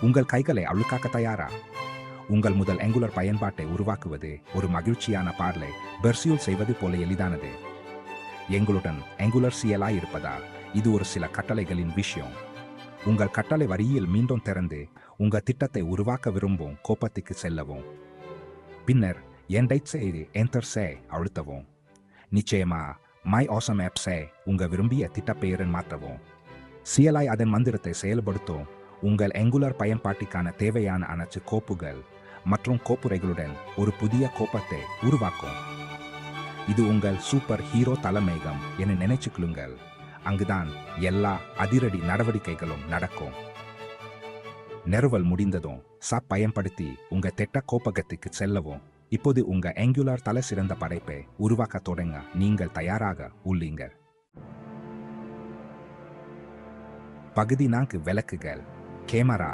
உங்கள் கைகளை அழுக்காக்க தயாரா? உங்கள் முதல் ஆங்குலர் பயன்பாட்டை உருவாக்குவது ஒரு மகிழ்ச்சியான பார்லை பெர்சியூல் செய்வது போல எளிதானது. எங்களுடன் ஆங்குலர் CLI இருப்பதா இது ஒரு சில கட்டளைகளின் விஷயம். உங்கள் கட்டளை வரியில் மீண்டும் திறந்து உங்கள் திட்டத்தை உருவாக்க விரும்பும் கோப்பத்துக்கு செல்லவும். பின்னர் என்டைட் செய்து என்டர் செய் அழுத்தவும். நிச்சயமா மை ஆசம் ஆப் செய் உங்கள் விரும்பிய திட்டப்பெயரின் மாற்றவும். CLI அதன் மந்திரத்தை செயல்படுத்தும் உங்கள் ஆங்குலர் பயன்பாட்டிற்கான தேவையான அனைத்து கோப்புகள் மற்றும் கோப்புரைகளுடன் ஒரு புதிய கோப்பத்தை உருவாக்கும். இது உங்கள் சூப்பர் ஹீரோ தலைமையகம் என நினைச்சுக்கொள்ளுங்கள். அங்குதான் எல்லா அதிரடி நடவடிக்கைகளும் நடக்கும். நிறுவல் முடிந்ததும் பயன்படுத்தி உங்க திட்ட கோப்பகத்துக்கு செல்லவும். இப்போது உங்க ஆங்குலர் தலை சிறந்த படைப்பை உருவாக்க தொடங்க நீங்கள் தயாராக உள்ளீங்க. பகுதி 4 விளக்குகள், கேமரா,